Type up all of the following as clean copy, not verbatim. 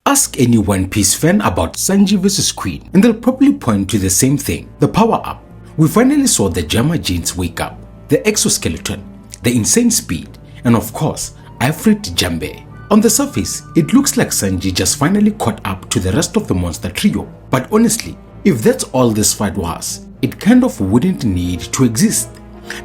Ask any One Piece fan about Sanji vs Queen and they'll probably point to the same thing, the power up. We finally saw the Germa genes wake up, the exoskeleton, the insane speed, and of course, Ifrit Jambe. On the surface, it looks like Sanji just finally caught up to the rest of the monster trio. But honestly, if that's all this fight was, it kind of wouldn't need to exist.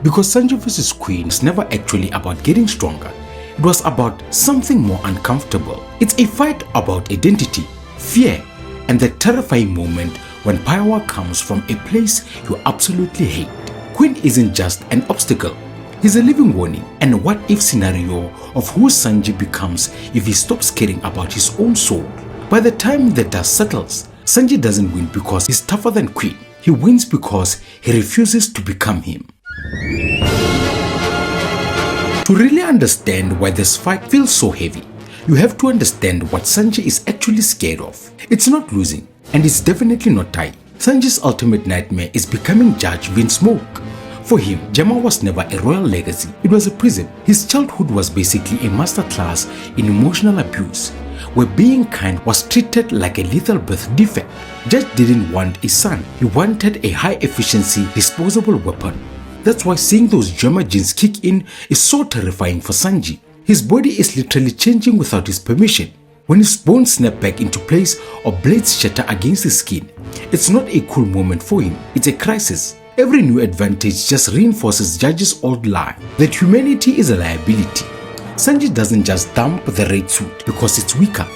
Because Sanji vs Queen is never actually about getting stronger. It was about something more uncomfortable. It's a fight about identity, fear, and the terrifying moment when power comes from a place you absolutely hate. Queen isn't just an obstacle. He's a living warning and a what-if scenario of who Sanji becomes if he stops caring about his own soul. By the time the dust settles, Sanji doesn't win because he's tougher than Queen. He wins because he refuses to become him. To really understand why this fight feels so heavy, you have to understand what Sanji is actually scared of. It's not losing, and it's definitely not dying. Sanji's ultimate nightmare is becoming Judge Vinsmoke. For him, Germa was never a royal legacy, it was a prison. His childhood was basically a masterclass in emotional abuse, where being kind was treated like a lethal birth defect. Judge didn't want a son, he wanted a high-efficiency, disposable weapon. That's why seeing those Germa genes kick in is so terrifying for Sanji. His body is literally changing without his permission. When his bones snap back into place or blades shatter against his skin, it's not a cool moment for him, it's a crisis. Every new advantage just reinforces Judge's old lie that humanity is a liability. Sanji doesn't just dump the red suit because it's weaker.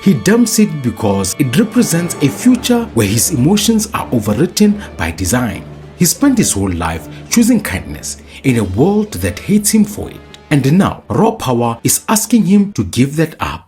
He dumps it because it represents a future where his emotions are overwritten by design. He spent his whole life choosing kindness in a world that hates him for it. And now, raw power is asking him to give that up.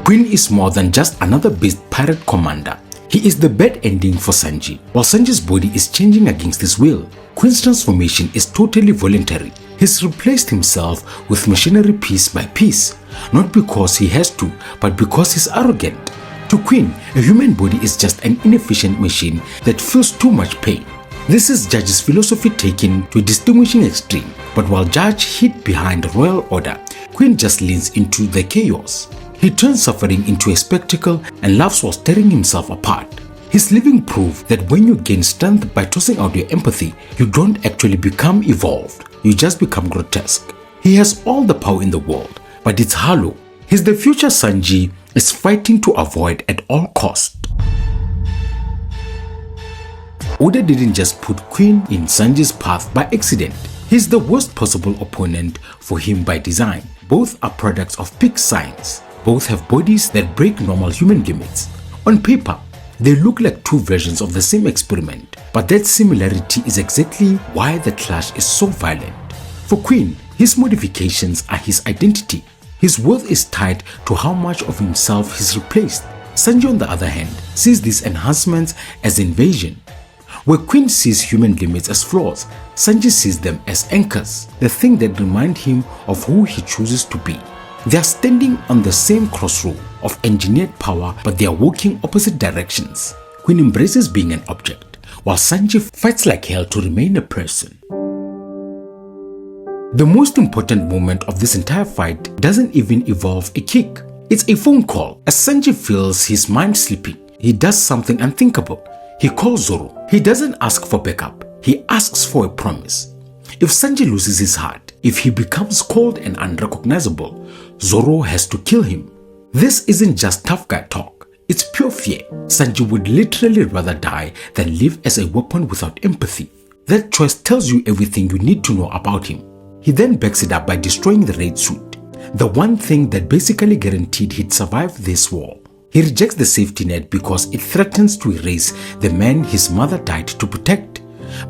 Queen is more than just another beast pirate commander. He is the bad ending for Sanji. While Sanji's body is changing against his will, Queen's transformation is totally voluntary. He's replaced himself with machinery piece by piece, not because he has to, but because he's arrogant. To Queen, a human body is just an inefficient machine that feels too much pain. This is Judge's philosophy taken to a distinguishing extreme, but while Judge hid behind royal order, Queen just leans into the chaos. He turns suffering into a spectacle and laughs while tearing himself apart. He's living proof that when you gain strength by tossing out your empathy, you don't actually become evolved, you just become grotesque. He has all the power in the world, but it's hollow. He's the future Sanji is fighting to avoid at all cost. Oda didn't just put Queen in Sanji's path by accident. He's the worst possible opponent for him by design. Both are products of peak science. Both have bodies that break normal human limits. On paper, they look like two versions of the same experiment, but that similarity is exactly why the clash is so violent. For Queen, his modifications are his identity. His worth is tied to how much of himself he's replaced. Sanji, on the other hand, sees these enhancements as invasion. Where Queen sees human limits as flaws, Sanji sees them as anchors, the thing that remind him of who he chooses to be. They are standing on the same crossroad of engineered power, but they are walking opposite directions. Queen embraces being an object, while Sanji fights like hell to remain a person. The most important moment of this entire fight doesn't even involve a kick. It's a phone call. As Sanji feels his mind slipping, he does something unthinkable. He calls Zoro. He doesn't ask for backup. He asks for a promise. If Sanji loses his heart, if he becomes cold and unrecognizable, Zoro has to kill him. This isn't just tough guy talk. It's pure fear. Sanji would literally rather die than live as a weapon without empathy. That choice tells you everything you need to know about him. He then backs it up by destroying the red suit, the one thing that basically guaranteed he'd survive this war. He rejects the safety net because it threatens to erase the man his mother died to protect.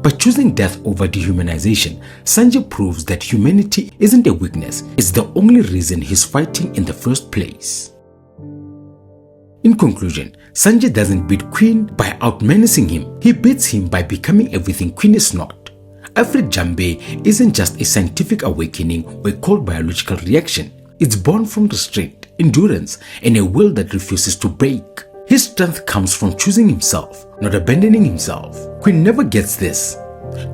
By choosing death over dehumanization, Sanji proves that humanity isn't a weakness, it's the only reason he's fighting in the first place. In conclusion, Sanji doesn't beat Queen by outmenacing him, he beats him by becoming everything Queen is not. Ifrit Jambe isn't just a scientific awakening or a cold biological reaction, it's born from restraint, endurance, and a will that refuses to break. His strength comes from choosing himself, not abandoning himself. Queen never gets this.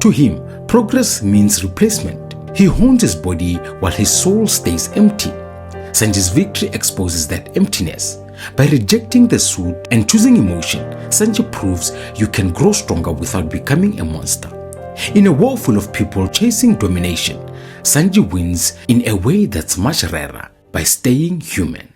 To him, progress means replacement. He hones his body while his soul stays empty. Sanji's victory exposes that emptiness. By rejecting the suit and choosing emotion, Sanji proves you can grow stronger without becoming a monster. In a world full of people chasing domination, Sanji wins in a way that's much rarer, by staying human.